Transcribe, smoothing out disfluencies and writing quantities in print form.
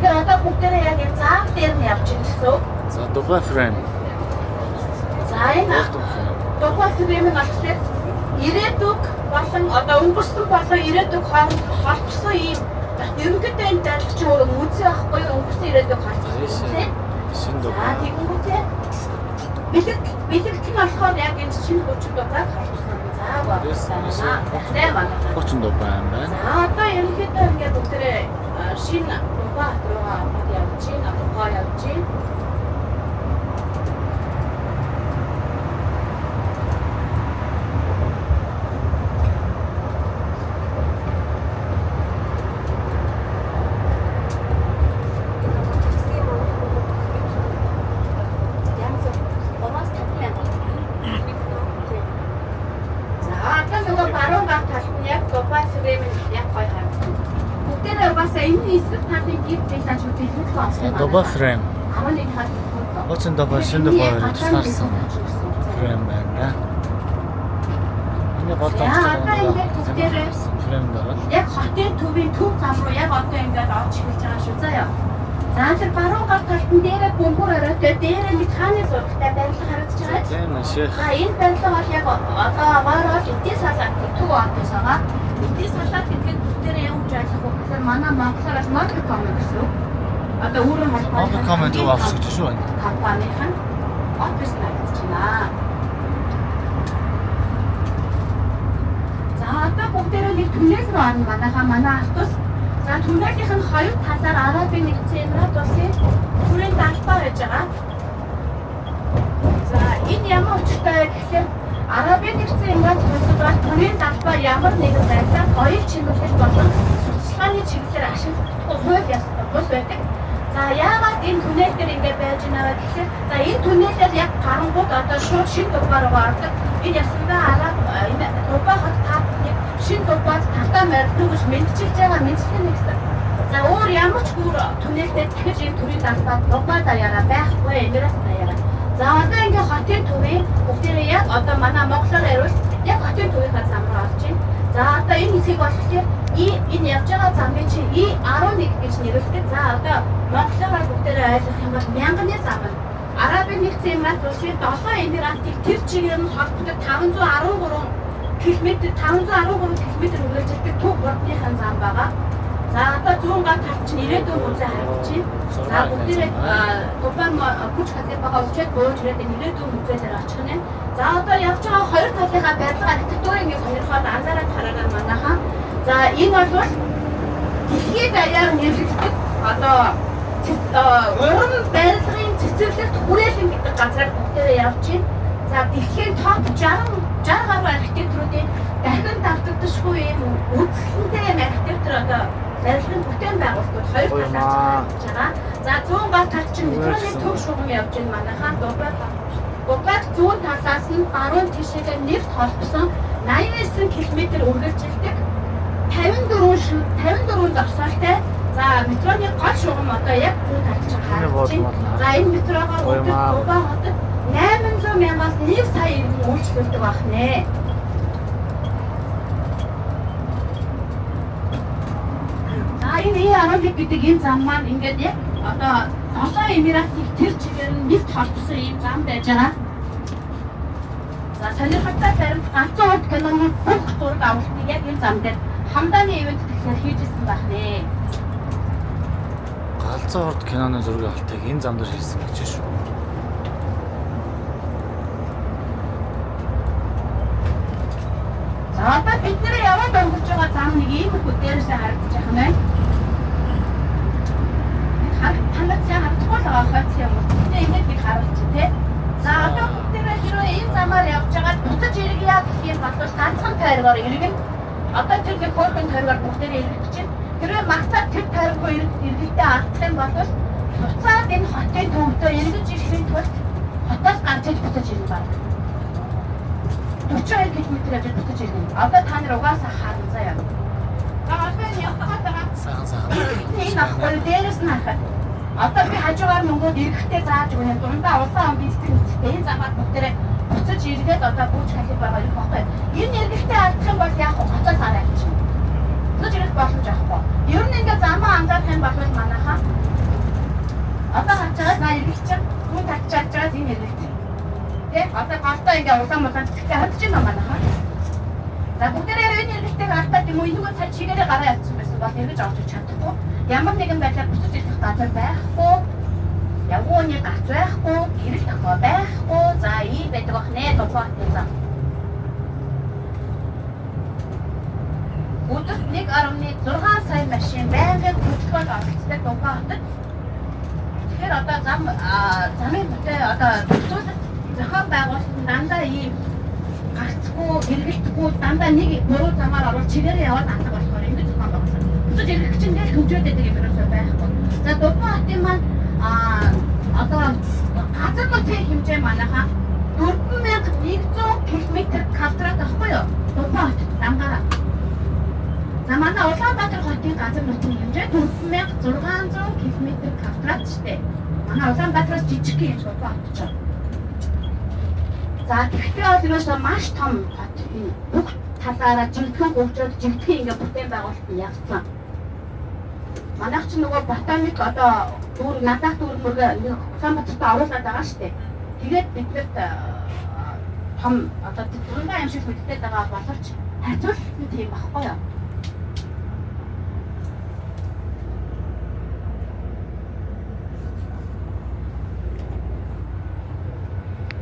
Тэгэхээр одоо бүгдээрээ яг энэ заав дээр нь явж байна гэсэн. За Дубай фрейм. За энэ Дубай фрейм нь болохоор ирээдүг болон одоо өнгөрсөн болон ирээдүг хооронд холбосон ийм ерөнхийдөө энэ дайрах чинь өөрөө үзээ байхгүй юу? Өнгөрсөн ирээдүг холбосон тийм. Шинэ За Дубай. тэгэнгүүтээ бэлэгдэл нь болохоор яг энэ шинэ 30 Дубайг холбосон. За байна. Тэгээ байна. 30 Дубай юм байна. За одоо ерөнхийдөө ингээд бүгдээрээ шинэ Дубай руугаа явж байна. Дубай явж байна. Дубай фрейм. 30 Дубай шинэ Дубай тусгаарсан фрейм байна. Энэ болдог фрейм дээр. Яг хотын төвийн төв зам руу яг одоо ингээд орж ирж байгаа шүү заяа. За тэр баруун гар талтан дээрээ бөмбөр оройтой дээрээ нэг хааны зурагтай барилга харагдаж байгаа. Тийм ших. За энэ барилга бол яг одоо аваараа эдийн салаат төв ондоос байгаа. Эдийн салаат гэдэг бүгдээрээ явж ажиллах уу гэхээр манай монголоос Модком гэсэн. Одоо өөрөөр хэлбэл Модком төв офис гэж шүү байна. Компанийн офис байгуулж байна. За одоо бүгдээрээ нэг түнэл рүү орно манай автобус. За түнэлийнх нь хоёр талаар Арабын нэгдсэн Эмират улсын төрийн далбаа байж байгаа. За энэ ямар учиртай вэ гэхээр Арабын нэгдсэн Эмират улсад бол төрийн далбаа ямар нэгэн байдлаар хоёр чиглэл болон судалгааны чиглэлээр ашиглагдахгүй хууль ёстой бус байдаг. За яагаад энэ түнэл дээр ингэ байж байна вэ гэхээр за энэ түнэлээр яг гарангууд одоо шууд шинэ Дубай руу ордог. Энэ ясандаа Араб энэ Дубай хот таапныг шинэ Дубайд тавтаа морилдог гэж мэдчихэж байгаа мэдсэн нэгсэн. За өөр ямар ч бүр түнэлтэй дахиж энэ төрийн далбаа Дубай даяараа байхгүй Эмират даяараа. За одоо ингэ хотын төвийн бүгдээрээ яг одоо манай монголоор хариулт яг хотын төвийнхаа зам руу орж байна. За одоо энэ хэсгийг болохоор энэ явж байгаа замын чинь И11 гэж нэрлэдэг. За одоо монголоор бүгдээрээ ойлгох юм бол мянганы зам нь Арабын нэгдсэн Эмират улсын 7 эмиратыг тэр чигээр нь холбогдох 513 км үргэлжилдэг төв бордныхаа зам байгаа. За одоо зүүн гар талд чинь ирээдүйн үзээ харагдаж байна. За бүгдээрээ Дубай Бурж Халифагаа үзчихэд бууж ирээд ирээдүйн үзээлээр очих нь. За одоо явж байгаа хоёр талынхаа барилга архитектурын нэг сонирхоод анзаараад хараарай манайхаа. За энэ бол дэлхийн даяар нэрлэгддэг одоо уран барилгын цэцэрлэгт хүрээлэн гэдэг газраар бүгдээрээ явж байна. За дэлхийн топ 60 гаруй архитектуруудын дахин давтагдшгүй юм үзэсгэлэнтэй архитектур одоо барилгын бүтээн байгууллагууд хоёр талаар харагдаж байгаа. За зүүн гар талд чинь метроны төв шугам явж байна манайхаа Дубайг зүүн талаас нь баруун тишээгээ нэрт холбосон 89 км үргэлжилдэг 54 зогсоолтой. За метроны гол шугам одоо яг зүүн талд чинь харагдаж байна. За энэ метрогоор өдөрт Дубай хотод 800 мянгаас 1 сая иргэн үйлчлүүлдэг байх нэ. За энэ И11 гэдэг энэ зам маань ингээд яг одоо 7 эмиратыг тэр чигээр нь нэгт холбосон ийм зам байж байгаа. За сонирхолтой баримт ганцхан урд киноны бүх зураг авалтыг яг энэ зам дээр хамдааны ивент тэгэхээр хийжсэн байх нэ. Галзуу урд киноны зураг авалтыг энэ зам дээр хийсэн гэж шүү. За одоо бид нэр яваад өнгөрч байгаа зам нэг ийм их дээрээсээ харагдаж байгаа юм байна. Танад сайн харагдахгүй л байгаа хойц юм уу? Тэ ингэж би харуулчих тий. За одоо бүгдээрээ хэрвээ энэ замаар явж байгаа буцаж иргийа гэх юм бол ганцхан тойргоор иргэн. Одоо тэр нэг хөөрхөн тойргоор бүгдээрээ иргэж чинь. Хэрвээ магтаад тэр тойргоо иргэдээ алдах юм бол буцаад энэ хотын төвдөө иргэж ирэхин тулд хотоос гарч иж буцаж ирнэ баг. 42 км явж буцаж ирнэ. Одоо та нар угаасаа харна заяа. За одоо энэ явахад байгаа. Сайхан. Энэ ахгүй дээрээс нь харахад. Одоо би хажуугаар мөнгөд ирэхдээ зааж өгнө. Дундаа улаан ам бицдэг үстэй энэ замаар бүгдээрээ буцаж иргээд одоо Бурж Халифагаа ирэх байхгүй. Энэ иргэдээ алдах юм бол яг хотоос хараач. Буцаж ирэх боломж авахгүй. Ер нь ингээд замаа анзаарах юм бол манайхаа тий. Одоо галтаа ингээ улаан цэцэгтэй хадж байна манайхаа. За бүгдээрээ энэ хэрэгтэйг алдаад юм уу энэгүй цаа чигээрээ гараа явуулсан байсан бол эргэж орж чадахгүй. Ямар нэгэн байдлаар буцаж ирэх газар байхгүй. Явгооны гац байхгүй, гэрэл тохоо байхгүй. За ийм байдаг бах нэ Дулбаатны зам. Өдөрт 1.6 сая машин байнгын хөдөлгөөнд оролцдог Дулбаатад. Тэгэхээр одоо замын бүтэц одоо төсөөлөлт зохион байгуулалт дандаа ийм гарцгүй, хэрэглэхгүй дандаа нэг буруу замаар орвол чигээрээ яваад алга болохоор ингэж зохион байгуулсан. Буцаж ирэх чинь нэг хөвжөөд байдаг юм ерөөсөө байхгүй. За Дулбаатын маань одоо газар нутгийн хэмжээ манайхаа 4100 км квадрат ахгүй юу? Дулбаат дангаараа. За манай Улаанбаатар хотын газар нутгийн хэмжээ 4600 км квадрат шүү дээ. Манай Улаанбаатараас жижиг юм Дулбаат ч. За тэгтээ бол ерөөсөө маш том хот энэ бүх талаараа жигдхэн гүйцэд жигдхэн ингээ бүтээн байгуулалт нь явцсан. Манайх ч нөгөө ботаник одоо дүүр надад дүүр мөргөө Улаанбаатарт оруулаад байгаа шүү дээ. Тэгээд биднэрт том одоо дурынгаа юм шиг мэддэг байгаа боловч хайцуулт нь тийм байхгүй юу?